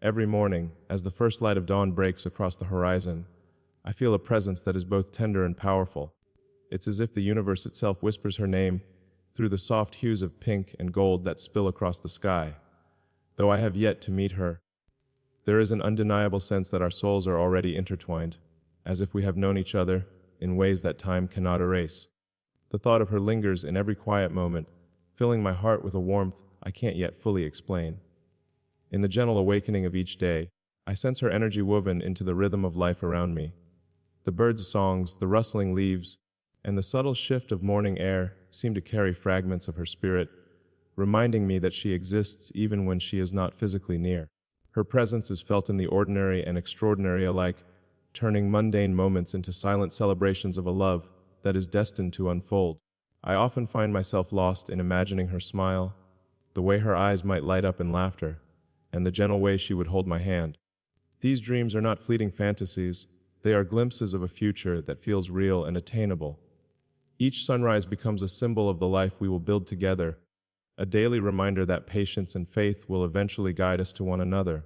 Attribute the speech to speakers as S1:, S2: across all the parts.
S1: Every morning, as the first light of dawn breaks across the horizon, I feel a presence that is both tender and powerful. It's as if the universe itself whispers her name through the soft hues of pink and gold that spill across the sky. Though I have yet to meet her, there is an undeniable sense that our souls are already intertwined, as if we have known each other in ways that time cannot erase. The thought of her lingers in every quiet moment, filling my heart with a warmth I can't yet fully explain. In the gentle awakening of each day, I sense her energy woven into the rhythm of life around me. The birds' songs, the rustling leaves, and the subtle shift of morning air seem to carry fragments of her spirit, reminding me that she exists even when she is not physically near. Her presence is felt in the ordinary and extraordinary alike, turning mundane moments into silent celebrations of a love that is destined to unfold. I often find myself lost in imagining her smile, the way her eyes might light up in laughter, and the gentle way she would hold my hand. These dreams are not fleeting fantasies, they are glimpses of a future that feels real and attainable. Each sunrise becomes a symbol of the life we will build together, a daily reminder that patience and faith will eventually guide us to one another.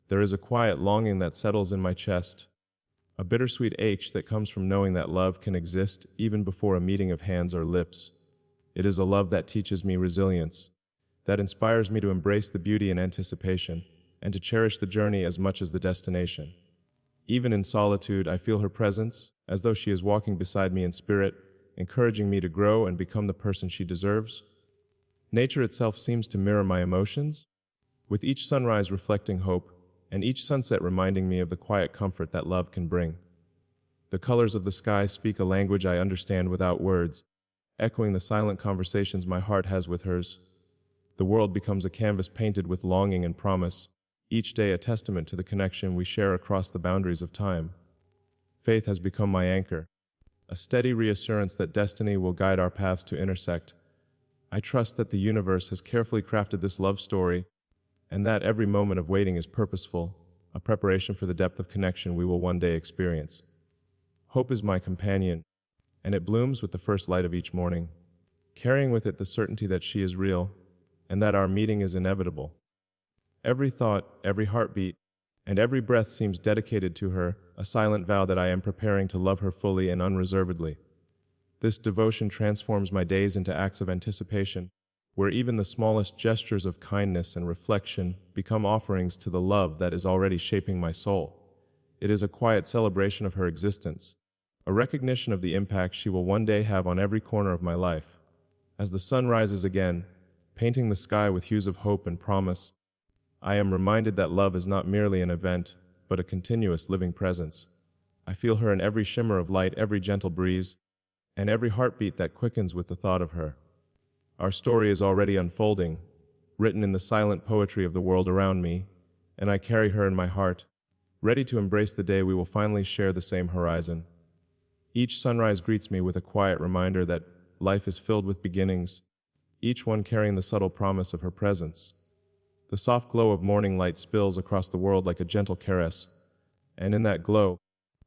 S1: There is a quiet longing that settles in my chest, a bittersweet ache that comes from knowing that love can exist even before a meeting of hands or lips. It is a love that teaches me resilience, that inspires me to embrace the beauty in anticipation, and to cherish the journey as much as the destination. Even in solitude, I feel her presence, as though she is walking beside me in spirit, encouraging me to grow and become the person she deserves. Nature itself seems to mirror my emotions, with each sunrise reflecting hope, and each sunset reminding me of the quiet comfort that love can bring. The colors of the sky speak a language I understand without words, echoing the silent conversations my heart has with hers. The world becomes a canvas painted with longing and promise, each day a testament to the connection we share across the boundaries of time. Faith has become my anchor, a steady reassurance that destiny will guide our paths to intersect. I trust that the universe has carefully crafted this love story, and that every moment of waiting is purposeful, a preparation for the depth of connection we will one day experience. Hope is my companion, and it blooms with the first light of each morning, carrying with it the certainty that she is real, and that our meeting is inevitable. Every thought, every heartbeat, and every breath seems dedicated to her, a silent vow that I am preparing to love her fully and unreservedly. This devotion transforms my days into acts of anticipation, where even the smallest gestures of kindness and reflection become offerings to the love that is already shaping my soul. It is a quiet celebration of her existence, a recognition of the impact she will one day have on every corner of my life. As the sun rises again, painting the sky with hues of hope and promise, I am reminded that love is not merely an event, but a continuous living presence. I feel her in every shimmer of light, every gentle breeze, and every heartbeat that quickens with the thought of her. Our story is already unfolding, written in the silent poetry of the world around me, and I carry her in my heart, ready to embrace the day we will finally share the same horizon. Each sunrise greets me with a quiet reminder that life is filled with beginnings, each one carrying the subtle promise of her presence. The soft glow of morning light spills across the world like a gentle caress, and in that glow,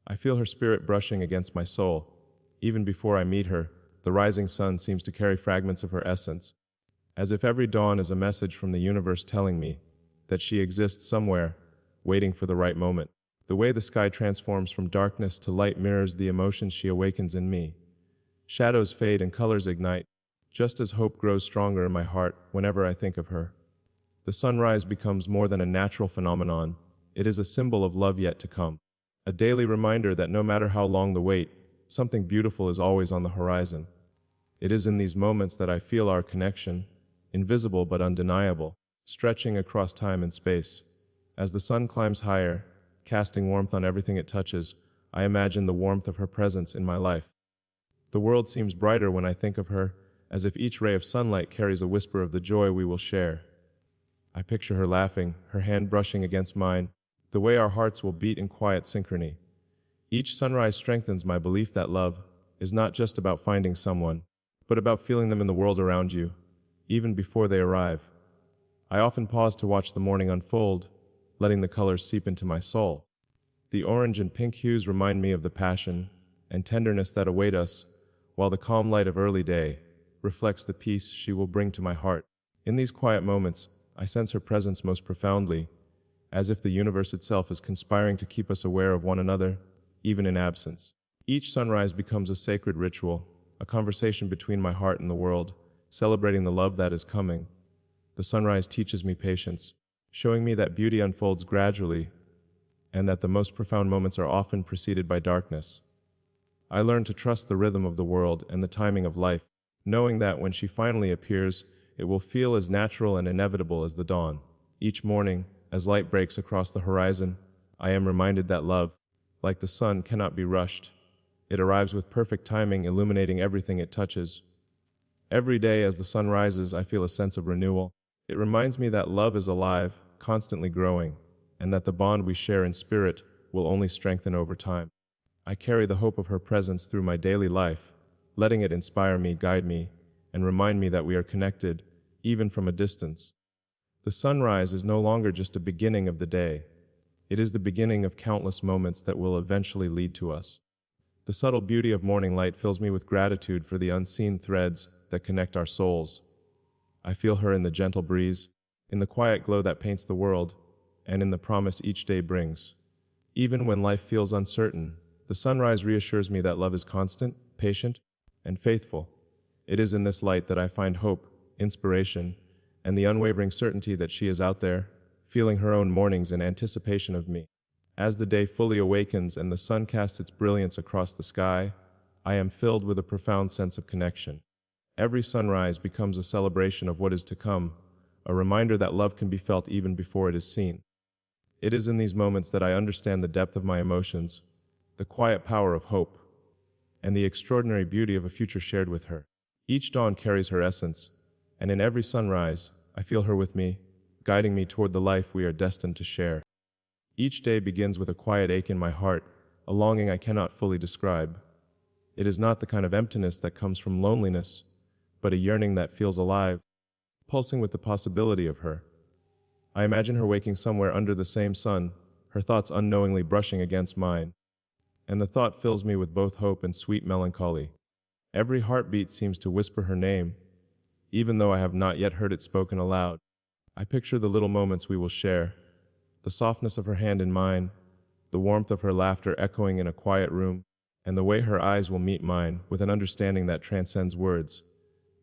S1: I feel her spirit brushing against my soul. Even before I meet her, the rising sun seems to carry fragments of her essence, as if every dawn is a message from the universe telling me that she exists somewhere, waiting for the right moment. The way the sky transforms from darkness to light mirrors the emotions she awakens in me. Shadows fade and colors ignite, just as hope grows stronger in my heart whenever I think of her. The sunrise becomes more than a natural phenomenon, it is a symbol of love yet to come, a daily reminder that no matter how long the wait, something beautiful is always on the horizon. It is in these moments that I feel our connection, invisible but undeniable, stretching across time and space. As the sun climbs higher, casting warmth on everything it touches, I imagine the warmth of her presence in my life. The world seems brighter when I think of her, as if each ray of sunlight carries a whisper of the joy we will share. I picture her laughing, her hand brushing against mine, the way our hearts will beat in quiet synchrony. Each sunrise strengthens my belief that love is not just about finding someone, but about feeling them in the world around you, even before they arrive. I often pause to watch the morning unfold, letting the colors seep into my soul. The orange and pink hues remind me of the passion and tenderness that await us, while the calm light of early day reflects the peace she will bring to my heart. In these quiet moments, I sense her presence most profoundly, as if the universe itself is conspiring to keep us aware of one another, even in absence. Each sunrise becomes a sacred ritual, a conversation between my heart and the world, celebrating the love that is coming. The sunrise teaches me patience, showing me that beauty unfolds gradually and that the most profound moments are often preceded by darkness. I learn to trust the rhythm of the world and the timing of life, knowing that when she finally appears, it will feel as natural and inevitable as the dawn. Each morning, as light breaks across the horizon, I am reminded that love, like the sun, cannot be rushed. It arrives with perfect timing, illuminating everything it touches. Every day as the sun rises, I feel a sense of renewal. It reminds me that love is alive, constantly growing, and that the bond we share in spirit will only strengthen over time. I carry the hope of her presence through my daily life, letting it inspire me, guide me, and remind me that we are connected, even from a distance. The sunrise is no longer just a beginning of the day. It is the beginning of countless moments that will eventually lead to us. The subtle beauty of morning light fills me with gratitude for the unseen threads that connect our souls. I feel her in the gentle breeze, in the quiet glow that paints the world, and in the promise each day brings. Even when life feels uncertain, the sunrise reassures me that love is constant, patient, and faithful. It is in this light that I find hope, inspiration, and the unwavering certainty that she is out there, feeling her own mornings in anticipation of me. As the day fully awakens and the sun casts its brilliance across the sky, I am filled with a profound sense of connection. Every sunrise becomes a celebration of what is to come, a reminder that love can be felt even before it is seen. It is in these moments that I understand the depth of my emotions, the quiet power of hope, and the extraordinary beauty of a future shared with her. Each dawn carries her essence, and in every sunrise, I feel her with me, guiding me toward the life we are destined to share. Each day begins with a quiet ache in my heart, a longing I cannot fully describe. It is not the kind of emptiness that comes from loneliness, but a yearning that feels alive, pulsing with the possibility of her. I imagine her waking somewhere under the same sun, her thoughts unknowingly brushing against mine, and the thought fills me with both hope and sweet melancholy. Every heartbeat seems to whisper her name, even though I have not yet heard it spoken aloud. I picture the little moments we will share, the softness of her hand in mine, the warmth of her laughter echoing in a quiet room, and the way her eyes will meet mine with an understanding that transcends words.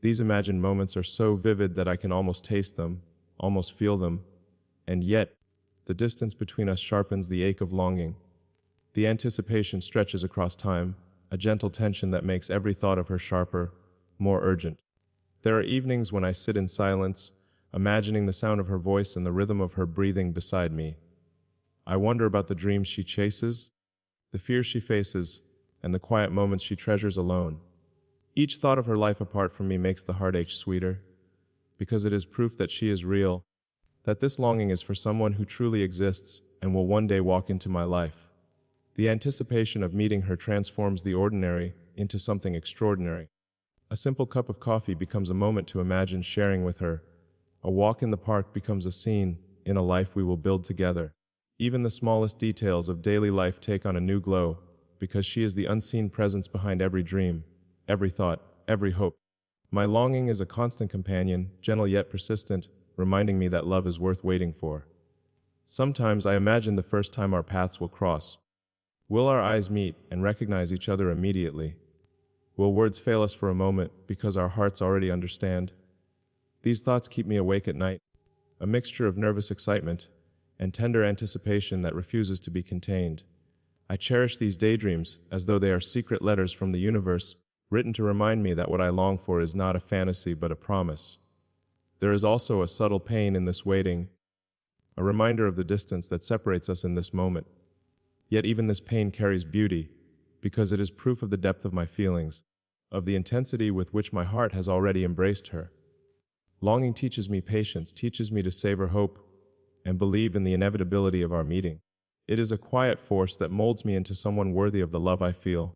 S1: These imagined moments are so vivid that I can almost taste them, almost feel them, and yet, the distance between us sharpens the ache of longing. The anticipation stretches across time, a gentle tension that makes every thought of her sharper, more urgent. There are evenings when I sit in silence, imagining the sound of her voice and the rhythm of her breathing beside me. I wonder about the dreams she chases, the fears she faces, and the quiet moments she treasures alone. Each thought of her life apart from me makes the heartache sweeter, because it is proof that she is real, that this longing is for someone who truly exists and will one day walk into my life. The anticipation of meeting her transforms the ordinary into something extraordinary. A simple cup of coffee becomes a moment to imagine sharing with her. A walk in the park becomes a scene in a life we will build together. Even the smallest details of daily life take on a new glow, because she is the unseen presence behind every dream, every thought, every hope. My longing is a constant companion, gentle yet persistent, reminding me that love is worth waiting for. Sometimes I imagine the first time our paths will cross. Will our eyes meet and recognize each other immediately? Will words fail us for a moment because our hearts already understand? These thoughts keep me awake at night, a mixture of nervous excitement and tender anticipation that refuses to be contained. I cherish these daydreams as though they are secret letters from the universe, written to remind me that what I long for is not a fantasy but a promise. There is also a subtle pain in this waiting, a reminder of the distance that separates us in this moment. Yet even this pain carries beauty, because it is proof of the depth of my feelings, of the intensity with which my heart has already embraced her. Longing teaches me patience, teaches me to savor hope, and believe in the inevitability of our meeting. It is a quiet force that molds me into someone worthy of the love I feel.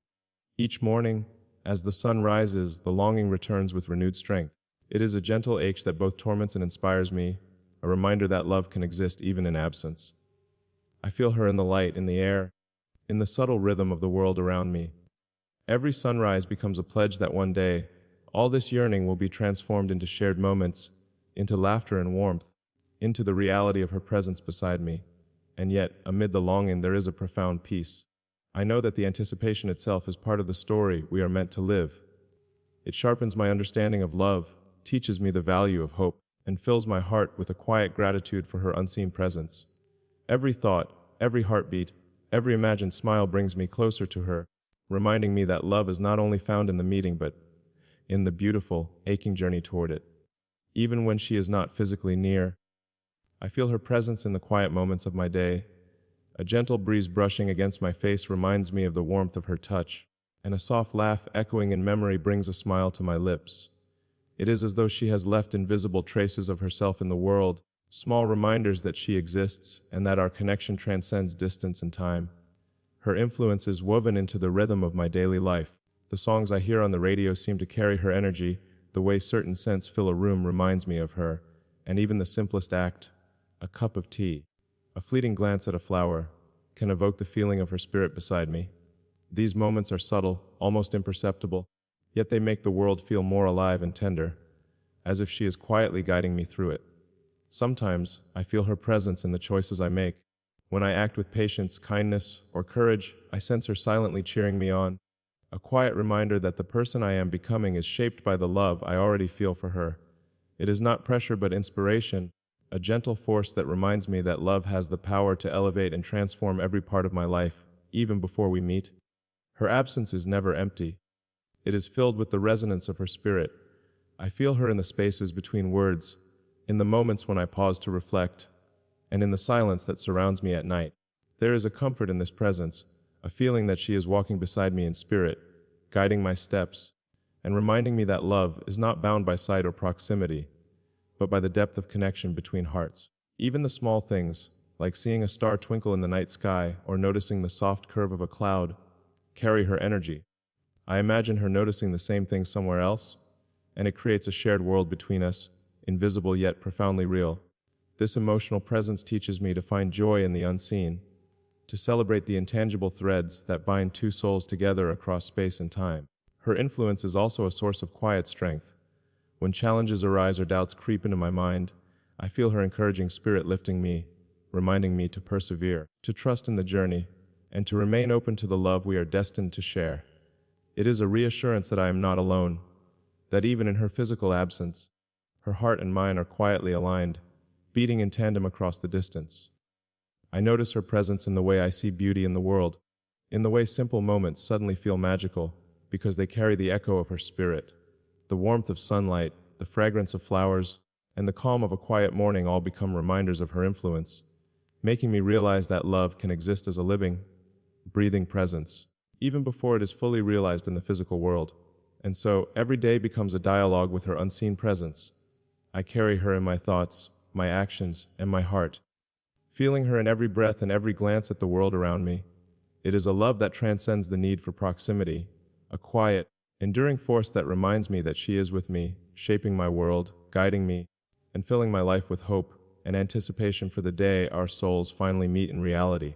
S1: Each morning, as the sun rises, the longing returns with renewed strength. It is a gentle ache that both torments and inspires me, a reminder that love can exist even in absence. I feel her in the light, in the air, in the subtle rhythm of the world around me. Every sunrise becomes a pledge that one day, all this yearning will be transformed into shared moments, into laughter and warmth, into the reality of her presence beside me. and yet, amid the longing, there is a profound peace. I know that the anticipation itself is part of the story we are meant to live. It sharpens my understanding of love, teaches me the value of hope, and fills my heart with a quiet gratitude for her unseen presence. Every thought, every heartbeat, every imagined smile brings me closer to her, reminding me that love is not only found in the meeting but in the beautiful, aching journey toward it. Even when she is not physically near, I feel her presence in the quiet moments of my day. A gentle breeze brushing against my face reminds me of the warmth of her touch, and a soft laugh echoing in memory brings a smile to my lips. It is as though she has left invisible traces of herself in the world, small reminders that she exists and that our connection transcends distance and time. Her influence is woven into the rhythm of my daily life. The songs I hear on the radio seem to carry her energy. The way certain scents fill a room reminds me of her, and even the simplest act, a cup of tea, a fleeting glance at a flower, can evoke the feeling of her spirit beside me. These moments are subtle, almost imperceptible, yet they make the world feel more alive and tender, as if she is quietly guiding me through it. Sometimes I feel her presence in the choices I make. When I act with patience, kindness, or courage, I sense her silently cheering me on, a quiet reminder that the person I am becoming is shaped by the love I already feel for her. It is not pressure but inspiration, a gentle force that reminds me that love has the power to elevate and transform every part of my life, even before we meet. Her absence is never empty. It is filled with the resonance of her spirit. I feel her in the spaces between words, in the moments when I pause to reflect, and in the silence that surrounds me at night. There is a comfort in this presence, a feeling that she is walking beside me in spirit, guiding my steps, and reminding me that love is not bound by sight or proximity, but by the depth of connection between hearts. Even the small things, like seeing a star twinkle in the night sky or noticing the soft curve of a cloud, carry her energy. I imagine her noticing the same thing somewhere else, and it creates a shared world between us, invisible yet profoundly real. This emotional presence teaches me to find joy in the unseen, to celebrate the intangible threads that bind two souls together across space and time. Her influence is also a source of quiet strength. When challenges arise or doubts creep into my mind, I feel her encouraging spirit lifting me, reminding me to persevere, to trust in the journey, and to remain open to the love we are destined to share. It is a reassurance that I am not alone, that even in her physical absence, her heart and mine are quietly aligned, beating in tandem across the distance. I notice her presence in the way I see beauty in the world, in the way simple moments suddenly feel magical, because they carry the echo of her spirit. The warmth of sunlight, the fragrance of flowers, and the calm of a quiet morning all become reminders of her influence, making me realize that love can exist as a living, breathing presence, even before it is fully realized in the physical world. And so, every day becomes a dialogue with her unseen presence. I carry her in my thoughts, my actions, and my heart, feeling her in every breath and every glance at the world around me. It is a love that transcends the need for proximity, a quiet, enduring force that reminds me that she is with me, shaping my world, guiding me, and filling my life with hope and anticipation for the day our souls finally meet in reality.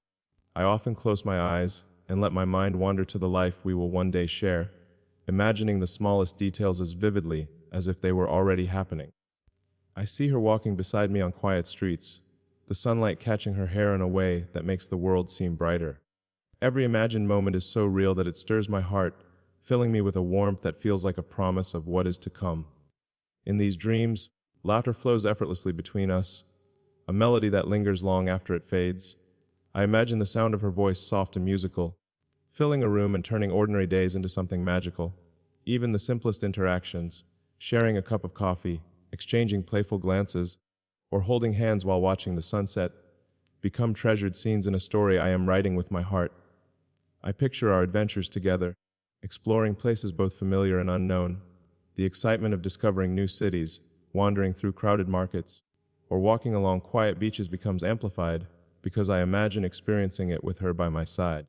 S1: I often close my eyes and let my mind wander to the life we will one day share, imagining the smallest details as vividly as if they were already happening. I see her walking beside me on quiet streets, the sunlight catching her hair in a way that makes the world seem brighter. Every imagined moment is so real that it stirs my heart, filling me with a warmth that feels like a promise of what is to come. In these dreams, laughter flows effortlessly between us, a melody that lingers long after it fades. I imagine the sound of her voice soft and musical, filling a room and turning ordinary days into something magical. Even the simplest interactions, sharing a cup of coffee, exchanging playful glances, or holding hands while watching the sunset, become treasured scenes in a story I am writing with my heart. I picture our adventures together, exploring places both familiar and unknown, the excitement of discovering new cities, wandering through crowded markets, or walking along quiet beaches becomes amplified because I imagine experiencing it with her by my side.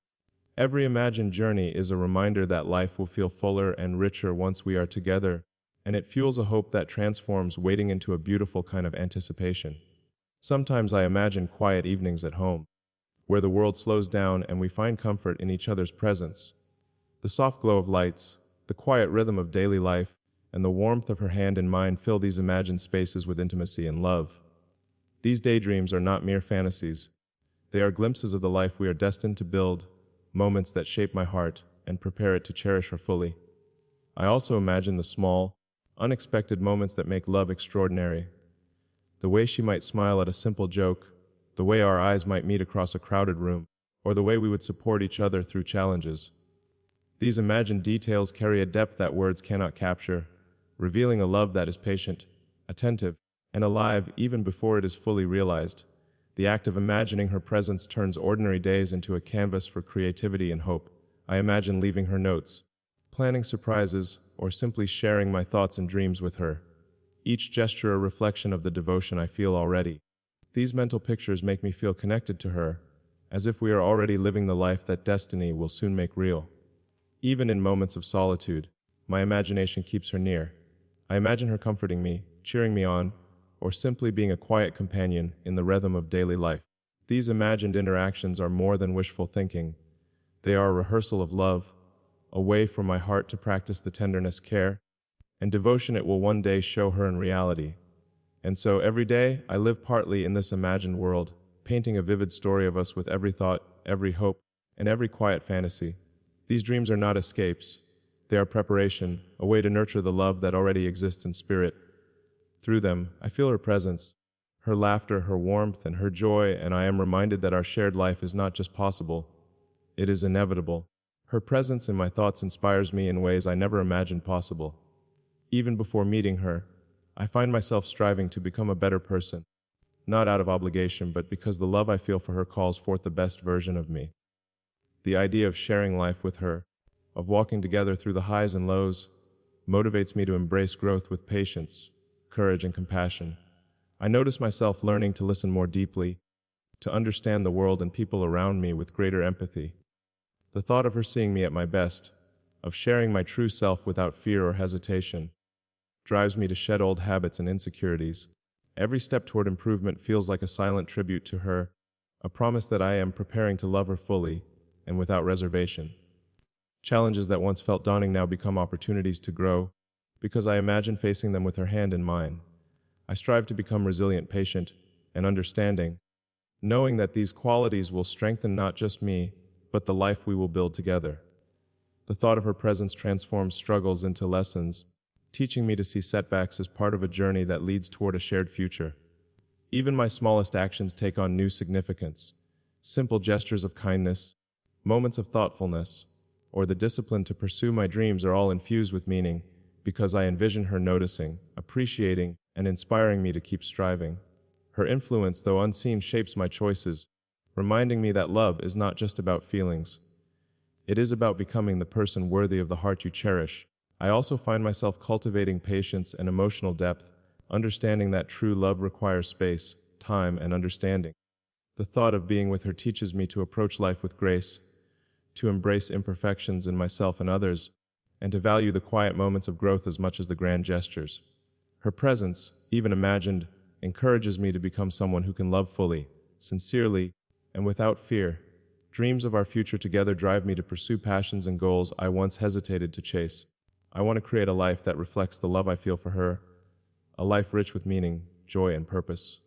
S1: Every imagined journey is a reminder that life will feel fuller and richer once we are together, and it fuels a hope that transforms waiting into a beautiful kind of anticipation. Sometimes I imagine quiet evenings at home, where the world slows down and we find comfort in each other's presence. The soft glow of lights, the quiet rhythm of daily life, and the warmth of her hand in mine fill these imagined spaces with intimacy and love. These daydreams are not mere fantasies. They are glimpses of the life we are destined to build, moments that shape my heart and prepare it to cherish her fully. I also imagine the small, unexpected moments that make love extraordinary. The way she might smile at a simple joke, the way our eyes might meet across a crowded room, or the way we would support each other through challenges. These imagined details carry a depth that words cannot capture, revealing a love that is patient, attentive, and alive even before it is fully realized. The act of imagining her presence turns ordinary days into a canvas for creativity and hope. I imagine leaving her notes, planning surprises, or simply sharing my thoughts and dreams with her. Each gesture a reflection of the devotion I feel already. These mental pictures make me feel connected to her, as if we are already living the life that destiny will soon make real. Even in moments of solitude, my imagination keeps her near. I imagine her comforting me, cheering me on, or simply being a quiet companion in the rhythm of daily life. These imagined interactions are more than wishful thinking. They are a rehearsal of love, a way for my heart to practice the tenderness, care, and devotion it will one day show her in reality. And so every day, I live partly in this imagined world, painting a vivid story of us with every thought, every hope, and every quiet fantasy. These dreams are not escapes. They are preparation, a way to nurture the love that already exists in spirit. Through them, I feel her presence, her laughter, her warmth, and her joy, and I am reminded that our shared life is not just possible, it is inevitable. Her presence in my thoughts inspires me in ways I never imagined possible. Even before meeting her, I find myself striving to become a better person, not out of obligation, but because the love I feel for her calls forth the best version of me. The idea of sharing life with her, of walking together through the highs and lows, motivates me to embrace growth with patience, courage, and compassion. I notice myself learning to listen more deeply, to understand the world and people around me with greater empathy. The thought of her seeing me at my best, of sharing my true self without fear or hesitation, drives me to shed old habits and insecurities. Every step toward improvement feels like a silent tribute to her, a promise that I am preparing to love her fully and without reservation. Challenges that once felt daunting now become opportunities to grow, because I imagine facing them with her hand in mine. I strive to become resilient, patient, and understanding, knowing that these qualities will strengthen not just me, but the life we will build together. The thought of her presence transforms struggles into lessons, teaching me to see setbacks as part of a journey that leads toward a shared future. Even my smallest actions take on new significance. Simple gestures of kindness, moments of thoughtfulness, or the discipline to pursue my dreams are all infused with meaning, because I envision her noticing, appreciating, and inspiring me to keep striving. Her influence, though unseen, shapes my choices, reminding me that love is not just about feelings. It is about becoming the person worthy of the heart you cherish. I also find myself cultivating patience and emotional depth, understanding that true love requires space, time, and understanding. The thought of being with her teaches me to approach life with grace, to embrace imperfections in myself and others, and to value the quiet moments of growth as much as the grand gestures. Her presence, even imagined, encourages me to become someone who can love fully, sincerely, and without fear. Dreams of our future together drive me to pursue passions and goals I once hesitated to chase. I want to create a life that reflects the love I feel for her, a life rich with meaning, joy, and purpose.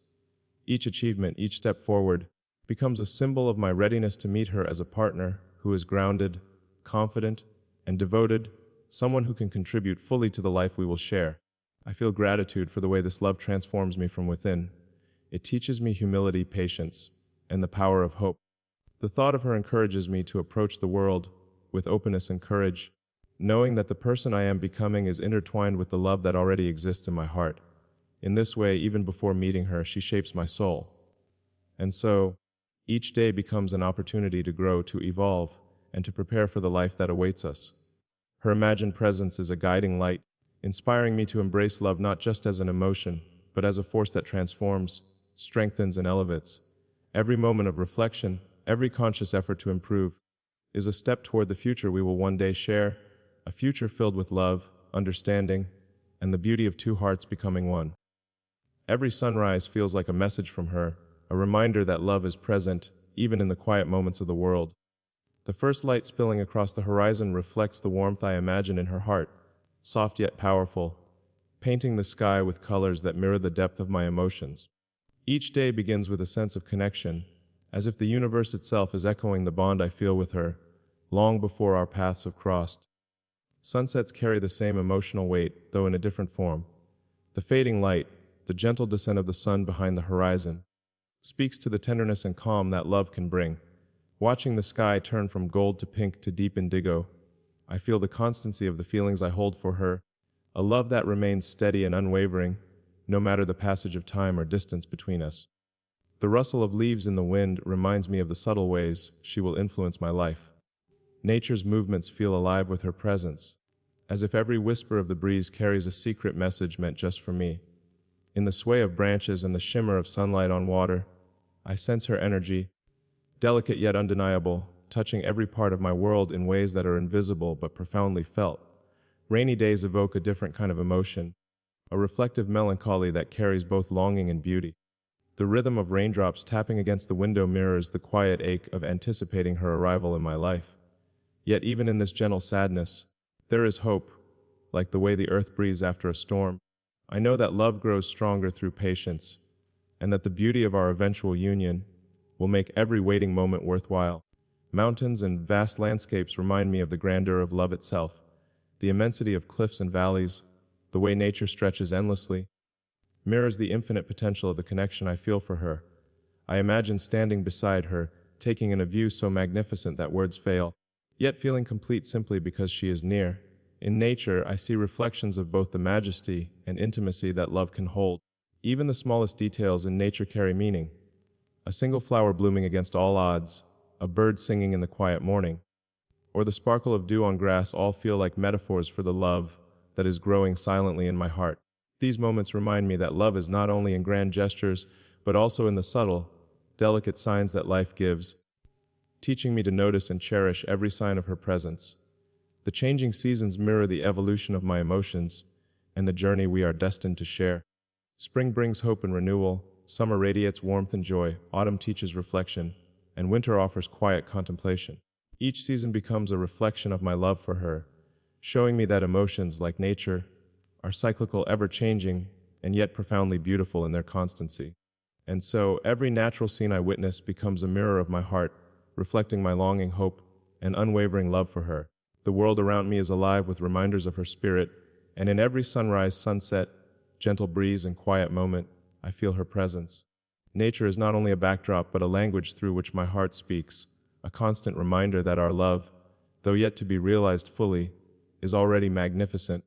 S1: Each achievement, each step forward, becomes a symbol of my readiness to meet her as a partner who is grounded, confident, and devoted, someone who can contribute fully to the life we will share. I feel gratitude for the way this love transforms me from within. It teaches me humility, patience, and the power of hope. The thought of her encourages me to approach the world with openness and courage, knowing that the person I am becoming is intertwined with the love that already exists in my heart. In this way, even before meeting her, she shapes my soul. And so, each day becomes an opportunity to grow, to evolve, and to prepare for the life that awaits us. Her imagined presence is a guiding light, inspiring me to embrace love not just as an emotion, but as a force that transforms, strengthens, and elevates. Every moment of reflection, every conscious effort to improve, is a step toward the future we will one day share, a future filled with love, understanding, and the beauty of two hearts becoming one. Every sunrise feels like a message from her, a reminder that love is present, even in the quiet moments of the world. The first light spilling across the horizon reflects the warmth I imagine in her heart, soft yet powerful, painting the sky with colors that mirror the depth of my emotions. Each day begins with a sense of connection, as if the universe itself is echoing the bond I feel with her, long before our paths have crossed. Sunsets carry the same emotional weight, though in a different form. The fading light, the gentle descent of the sun behind the horizon, speaks to the tenderness and calm that love can bring. Watching the sky turn from gold to pink to deep indigo, I feel the constancy of the feelings I hold for her, a love that remains steady and unwavering, no matter the passage of time or distance between us. The rustle of leaves in the wind reminds me of the subtle ways she will influence my life. Nature's movements feel alive with her presence, as if every whisper of the breeze carries a secret message meant just for me. In the sway of branches and the shimmer of sunlight on water, I sense her energy, delicate yet undeniable, touching every part of my world in ways that are invisible but profoundly felt. Rainy days evoke a different kind of emotion, a reflective melancholy that carries both longing and beauty. The rhythm of raindrops tapping against the window mirrors the quiet ache of anticipating her arrival in my life. Yet even in this gentle sadness, there is hope, like the way the earth breathes after a storm. I know that love grows stronger through patience, and that the beauty of our eventual union will make every waiting moment worthwhile. Mountains and vast landscapes remind me of the grandeur of love itself, the immensity of cliffs and valleys, the way nature stretches endlessly, mirrors the infinite potential of the connection I feel for her. I imagine standing beside her, taking in a view so magnificent that words fail, yet feeling complete simply because she is near. In nature, I see reflections of both the majesty and intimacy that love can hold. Even the smallest details in nature carry meaning. A single flower blooming against all odds, a bird singing in the quiet morning, or the sparkle of dew on grass all feel like metaphors for the love that is growing silently in my heart. These moments remind me that love is not only in grand gestures, but also in the subtle, delicate signs that life gives, teaching me to notice and cherish every sign of her presence. The changing seasons mirror the evolution of my emotions and the journey we are destined to share. Spring brings hope and renewal, summer radiates warmth and joy, autumn teaches reflection, and winter offers quiet contemplation. Each season becomes a reflection of my love for her, showing me that emotions, like nature, are cyclical, ever-changing, and yet profoundly beautiful in their constancy. And so, every natural scene I witness becomes a mirror of my heart, reflecting my longing, hope, and unwavering love for her. The world around me is alive with reminders of her spirit, and in every sunrise, sunset, gentle breeze, and quiet moment, I feel her presence. Nature is not only a backdrop, but a language through which my heart speaks, a constant reminder that our love, though yet to be realized fully, is already magnificent,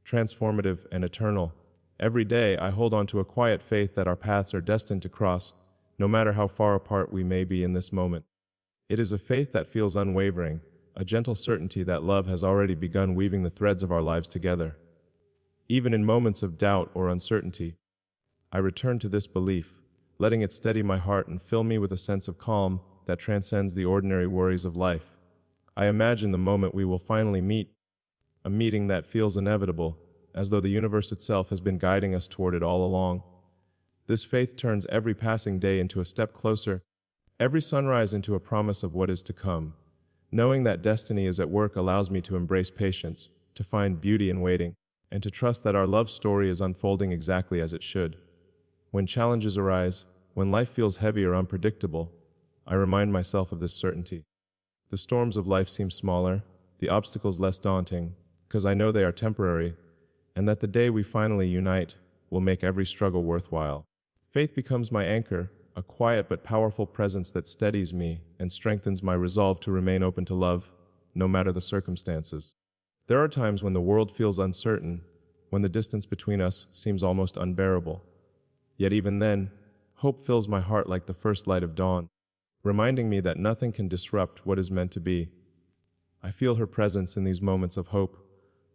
S1: transformative, and eternal. Every day, I hold on to a quiet faith that our paths are destined to cross, no matter how far apart we may be in this moment. It is a faith that feels unwavering, a gentle certainty that love has already begun weaving the threads of our lives together. Even in moments of doubt or uncertainty, I return to this belief, letting it steady my heart and fill me with a sense of calm that transcends the ordinary worries of life. I imagine the moment we will finally meet, a meeting that feels inevitable, as though the universe itself has been guiding us toward it all along. This faith turns every passing day into a step closer, every sunrise into a promise of what is to come. Knowing that destiny is at work allows me to embrace patience, to find beauty in waiting, and to trust that our love story is unfolding exactly as it should. When challenges arise, when life feels heavy or unpredictable, I remind myself of this certainty. The storms of life seem smaller, the obstacles less daunting, because I know they are temporary, and that the day we finally unite will make every struggle worthwhile. Faith becomes my anchor, a quiet but powerful presence that steadies me and strengthens my resolve to remain open to love, no matter the circumstances. There are times when the world feels uncertain, when the distance between us seems almost unbearable. Yet even then, hope fills my heart like the first light of dawn, reminding me that nothing can disrupt what is meant to be. I feel her presence in these moments of hope,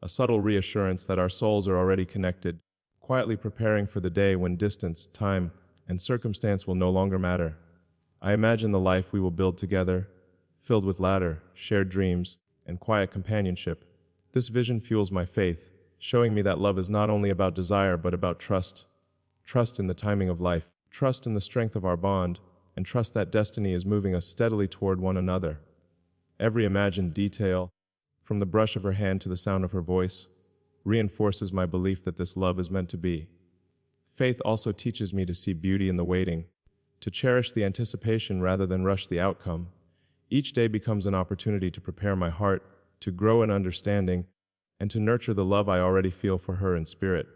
S1: a subtle reassurance that our souls are already connected, quietly preparing for the day when distance, time, and circumstance will no longer matter. I imagine the life we will build together, filled with laughter, shared dreams, and quiet companionship. This vision fuels my faith, showing me that love is not only about desire but about trust. Trust in the timing of life, trust in the strength of our bond, and trust that destiny is moving us steadily toward one another. Every imagined detail, from the brush of her hand to the sound of her voice, reinforces my belief that this love is meant to be. Faith also teaches me to see beauty in the waiting, to cherish the anticipation rather than rush the outcome. Each day becomes an opportunity to prepare my heart, to grow in understanding, and to nurture the love I already feel for her in spirit.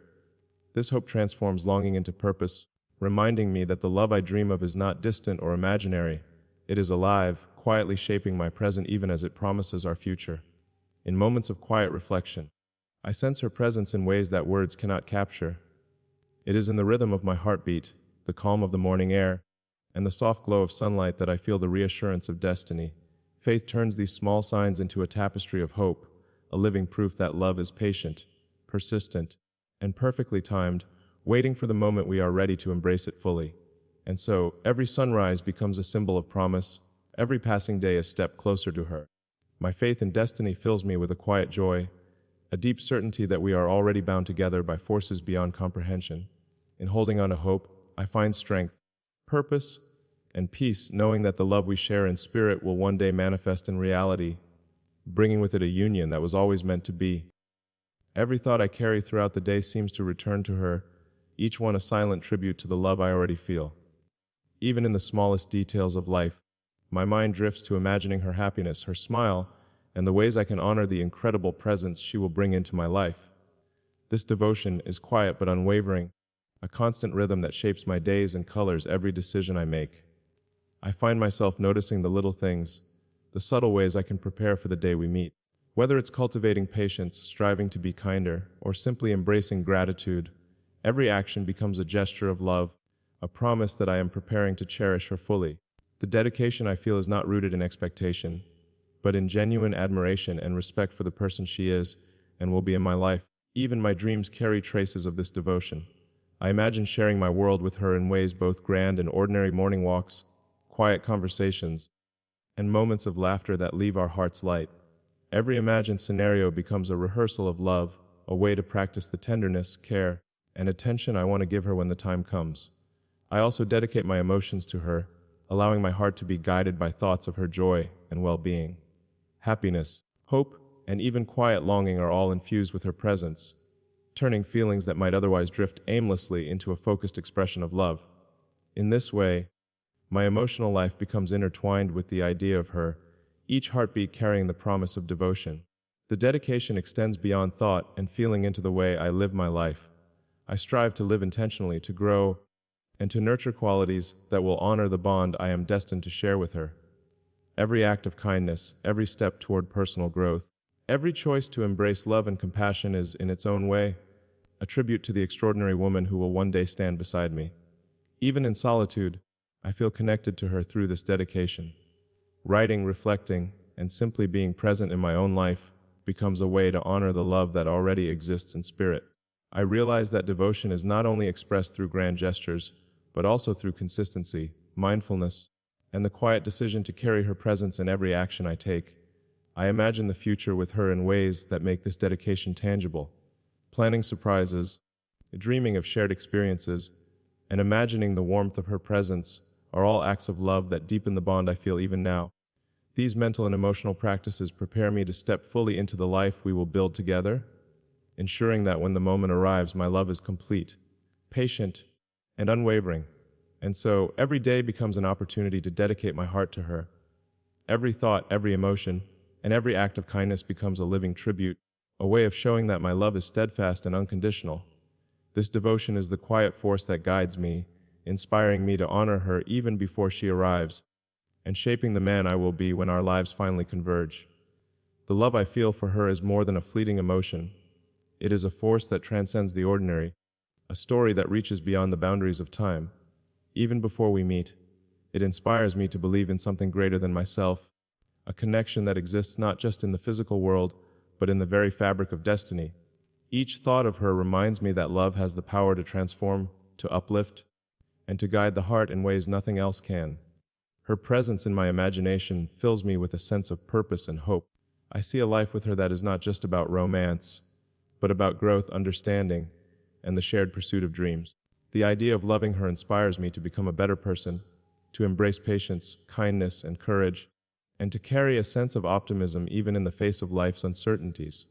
S1: This hope transforms longing into purpose, reminding me that the love I dream of is not distant or imaginary. It is alive, quietly shaping my present even as it promises our future. In moments of quiet reflection, I sense her presence in ways that words cannot capture. It is in the rhythm of my heartbeat, the calm of the morning air, and the soft glow of sunlight that I feel the reassurance of destiny. Faith turns these small signs into a tapestry of hope, a living proof that love is patient, persistent, and perfectly timed, waiting for the moment we are ready to embrace it fully. And so, every sunrise becomes a symbol of promise, every passing day a step closer to her. My faith in destiny fills me with a quiet joy, a deep certainty that we are already bound together by forces beyond comprehension. In holding on to hope, I find strength, purpose, and peace, knowing that the love we share in spirit will one day manifest in reality, bringing with it a union that was always meant to be. Every thought I carry throughout the day seems to return to her, each one a silent tribute to the love I already feel. Even in the smallest details of life, my mind drifts to imagining her happiness, her smile, and the ways I can honor the incredible presence she will bring into my life. This devotion is quiet but unwavering, a constant rhythm that shapes my days and colors every decision I make. I find myself noticing the little things, the subtle ways I can prepare for the day we meet. Whether it's cultivating patience, striving to be kinder, or simply embracing gratitude, every action becomes a gesture of love, a promise that I am preparing to cherish her fully. The dedication I feel is not rooted in expectation, but in genuine admiration and respect for the person she is and will be in my life. Even my dreams carry traces of this devotion. I imagine sharing my world with her in ways both grand and ordinary: morning walks, quiet conversations, and moments of laughter that leave our hearts light. Every imagined scenario becomes a rehearsal of love, a way to practice the tenderness, care, and attention I want to give her when the time comes. I also dedicate my emotions to her, allowing my heart to be guided by thoughts of her joy and well-being. Happiness, hope, and even quiet longing are all infused with her presence, turning feelings that might otherwise drift aimlessly into a focused expression of love. In this way, my emotional life becomes intertwined with the idea of her, each heartbeat carrying the promise of devotion. The dedication extends beyond thought and feeling into the way I live my life. I strive to live intentionally, to grow, and to nurture qualities that will honor the bond I am destined to share with her. Every act of kindness, every step toward personal growth, every choice to embrace love and compassion is, in its own way, a tribute to the extraordinary woman who will one day stand beside me. Even in solitude, I feel connected to her through this dedication. Writing, reflecting, and simply being present in my own life becomes a way to honor the love that already exists in spirit. I realize that devotion is not only expressed through grand gestures, but also through consistency, mindfulness, and the quiet decision to carry her presence in every action I take. I imagine the future with her in ways that make this dedication tangible. Planning surprises, dreaming of shared experiences, and imagining the warmth of her presence are all acts of love that deepen the bond I feel even now. These mental and emotional practices prepare me to step fully into the life we will build together, ensuring that when the moment arrives, my love is complete, patient, and unwavering. And so, every day becomes an opportunity to dedicate my heart to her. Every thought, every emotion, and every act of kindness becomes a living tribute, a way of showing that my love is steadfast and unconditional. This devotion is the quiet force that guides me, inspiring me to honor her even before she arrives, and shaping the man I will be when our lives finally converge. The love I feel for her is more than a fleeting emotion. It is a force that transcends the ordinary, a story that reaches beyond the boundaries of time. Even before we meet, it inspires me to believe in something greater than myself, a connection that exists not just in the physical world, but in the very fabric of destiny. Each thought of her reminds me that love has the power to transform, to uplift, and to guide the heart in ways nothing else can. Her presence in my imagination fills me with a sense of purpose and hope. I see a life with her that is not just about romance, but about growth, understanding, and the shared pursuit of dreams. The idea of loving her inspires me to become a better person, to embrace patience, kindness, and courage, and to carry a sense of optimism even in the face of life's uncertainties.